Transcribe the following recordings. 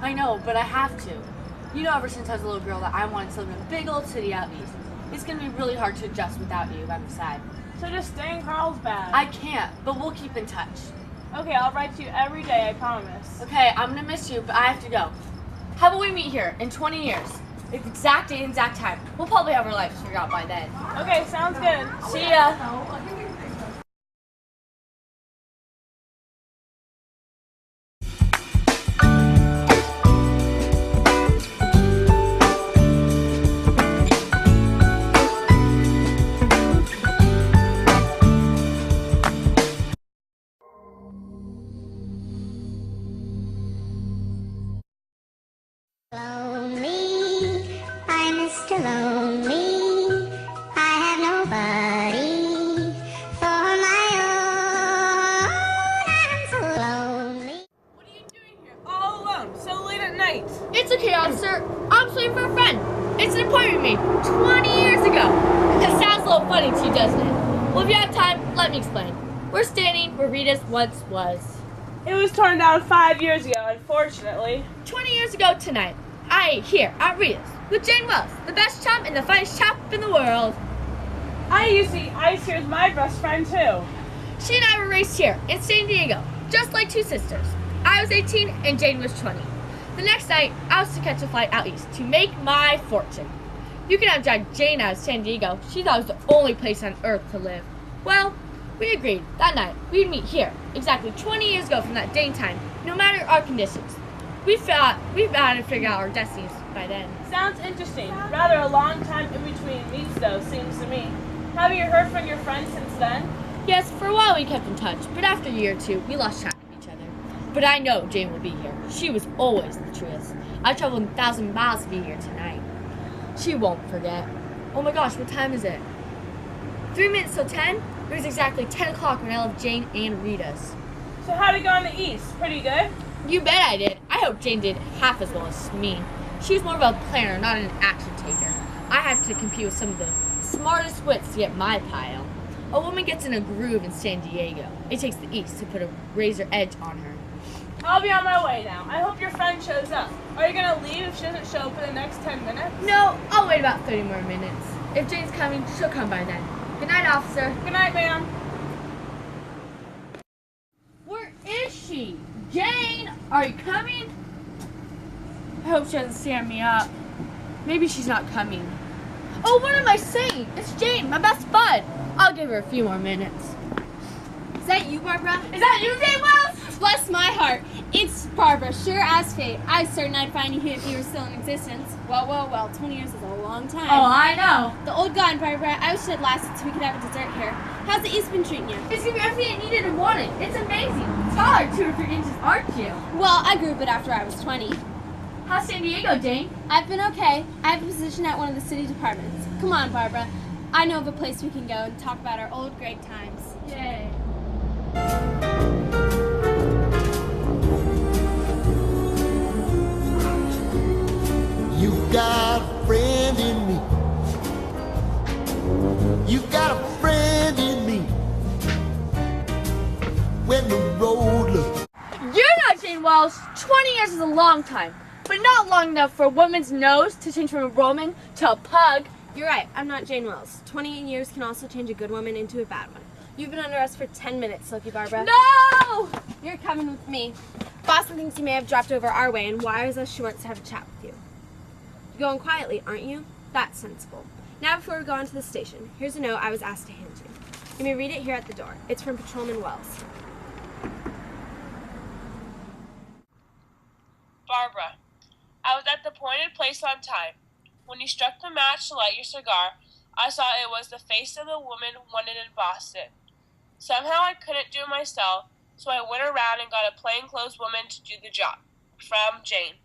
I know, but I have to. You know, ever since I was a little girl that I wanted to live in a big old city out east. It's going to be really hard to adjust without you by my side. So just stay in Carlsbad. I can't, but we'll keep in touch. Okay, I'll write to you every day, I promise. Okay, I'm going to miss you, but I have to go. How about we meet here in 20 years? Exact date and exact time. We'll probably have our lives figured out by then. Okay, sounds good. See ya. Lonely, I'm Mr. Lonely. I have nobody for my own. I'm so lonely. What are you doing here all alone, so late at night? It's okay, officer. I'm waiting for a friend. It's an appointment we made 20 years ago. It sounds a little funny to you, doesn't it? Well, if you have time, let me explain. We're standing where Rita's once was. It was torn down 5 years ago, unfortunately. 20 years ago tonight, I ate here at Rita's with Jane Wells, the best chump and the finest chap in the world. I used to eat ice here with my best friend, too. She and I were raised here in San Diego, just like two sisters. I was 18 and Jane was 20. The next night, I was to catch a flight out east to make my fortune. You can have dragged Jane out of San Diego. She thought it was the only place on earth to live. Well, we agreed that night we'd meet here, exactly 20 years ago from that day and time, no matter our conditions. We thought we'd had to figure out our destinies by then. Sounds interesting. Rather a long time in between meets, though, seems to me. Have you heard from your friends since then? Yes, for a while we kept in touch, but after a year or two, we lost track of each other. But I know Jane will be here. She was always the truest. I traveled 1,000 miles to be here tonight. She won't forget. Oh my gosh, what time is it? 3 minutes till 10? It was exactly 10 o'clock when I left Jane and Rita's. So how'd it go in the East? Pretty good? You bet I did. I hope Jane did half as well as me. She was more of a planner, not an action taker. I had to compete with some of the smartest wits to get my pile. A woman gets in a groove in San Diego. It takes the East to put a razor edge on her. I'll be on my way now. I hope your friend shows up. Are you gonna leave if she doesn't show up in the next 10 minutes? No, I'll wait about 30 more minutes. If Jane's coming, she'll come by then. Good night, officer. Good night, ma'am. Where is she? Jane, are you coming? I hope she doesn't stand me up. Maybe she's not coming. Oh, what am I saying? It's Jane, my best bud. I'll give her a few more minutes. Is that you, Barbara? Is that you, Jane Wells? Bless my heart. It's Barbara, sure as fate. I was certain I'd find you here if you were still in existence. Well, 20 years is a long time. Oh, I know. The old gone, Barbara. I wish it had lasted so we could have a dessert here. How's the East been treating you? It's giving me everything I needed and wanted. It's amazing. Taller 2 or 3 inches, aren't you? Well, I grew up after I was 20. How's San Diego, Jane? I've been okay. I have a position at one of the city departments. Come on, Barbara. I know of a place we can go and talk about our old great times. Yay. You got a friend in me. You got a friend in me. When the road looks. You're not Jane Wells. 20 years is a long time, but not long enough for a woman's nose to change from a Roman to a pug. You're right. I'm not Jane Wells. 20 years can also change a good woman into a bad one. You've been under arrest for 10 minutes, Silky Barbara. No! You're coming with me. Boston thinks you may have dropped over our way and wires us she wants to have a chat with you. You're going quietly, aren't you? That's sensible. Now before we go on to the station, here's a note I was asked to hand you. You may read it here at the door. It's from Patrolman Wells. Barbara, I was at the appointed place on time. When you struck the match to light your cigar, I saw it was the face of the woman wanted in Boston. Somehow I couldn't do it myself, so I went around and got a plainclothes woman to do the job. From Jane.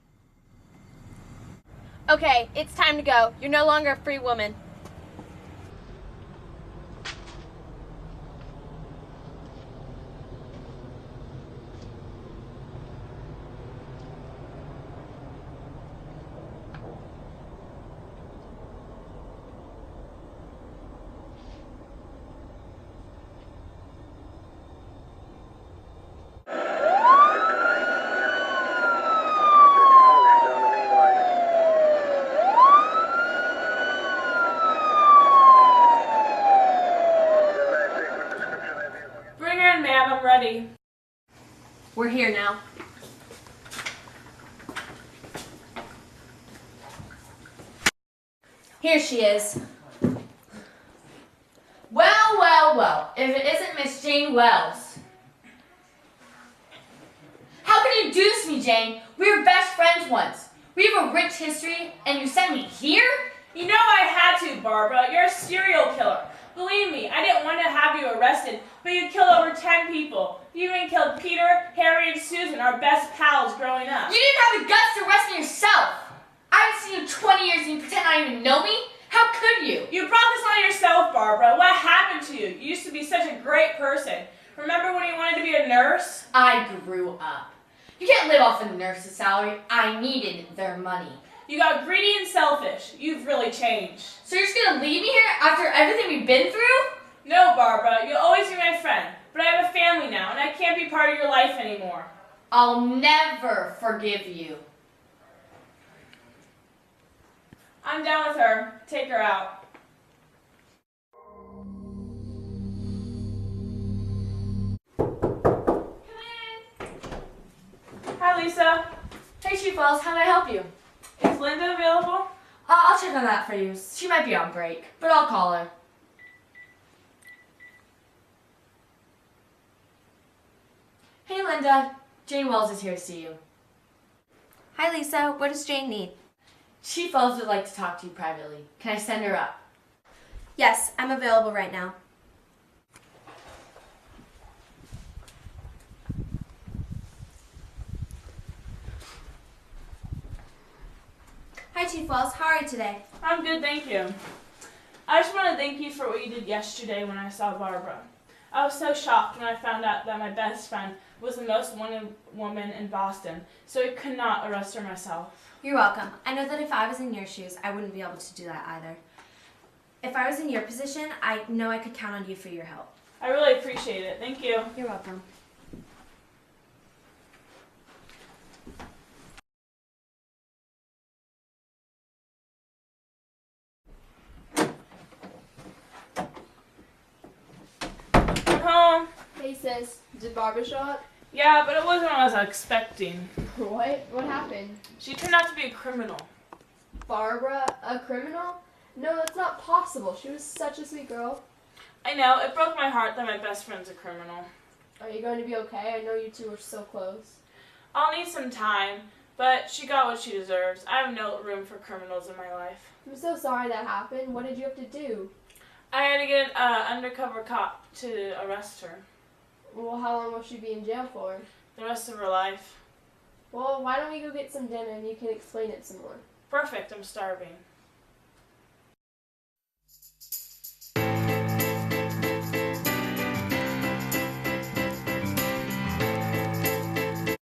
Okay, it's time to go. You're no longer a free woman. We're here now. Here she is. Well, well, well, if it isn't Miss Jane Wells. How can you do this to me, Jane? We were best friends once. We have a rich history, and you sent me here? You know I had to, Barbara. You're a serial killer. Believe me, I didn't want to have you arrested, but you killed over 10 people. You even killed Peter, Harry, and Susan, our best pals growing up. You didn't have the guts to arrest me yourself. I haven't seen you 20 years and you pretend I don't even know me? How could you? You brought this on yourself, Barbara. What happened to you? You used to be such a great person. Remember when you wanted to be a nurse? I grew up. You can't live off a nurse's salary. I needed their money. You got greedy and selfish. You've really changed. So you're just gonna leave me here after everything we've been through? No, Barbara. You'll always be my friend. But I have a family now, and I can't be part of your life anymore. I'll never forgive you. I'm down with her. Take her out. Come in. Hi, Lisa. Hey, Chief Wells, how may I help you? Is Linda available? I'll check on that for you. She might be on break, but I'll call her. Hey, Linda. Jane Wells is here to see you. Hi, Lisa. What does Jane need? Chief Wells would like to talk to you privately. Can I send her up? Yes, I'm available right now. Hi, Chief Wells. How are you today? I'm good, thank you. I just want to thank you for what you did yesterday when I saw Barbara. I was so shocked when I found out that my best friend was the most wanted woman in Boston, so I could not arrest her myself. You're welcome. I know that if I was in your shoes, I wouldn't be able to do that either. If I was in your position, I know I could count on you for your help. I really appreciate it. Thank you. You're welcome. I'm home. Hey sis, did Barbara show up? Yeah, but it wasn't what I was expecting. What? What happened? She turned out to be a criminal. Barbara, a criminal? No, that's not possible. She was such a sweet girl. I know, it broke my heart that my best friend's a criminal. Are you going to be okay? I know you two were so close. I'll need some time, but she got what she deserves. I have no room for criminals in my life. I'm so sorry that happened. What did you have to do? I had to get an undercover cop to arrest her. Well, how long will she be in jail for? The rest of her life. Well, why don't we go get some dinner and you can explain it some more? Perfect, I'm starving.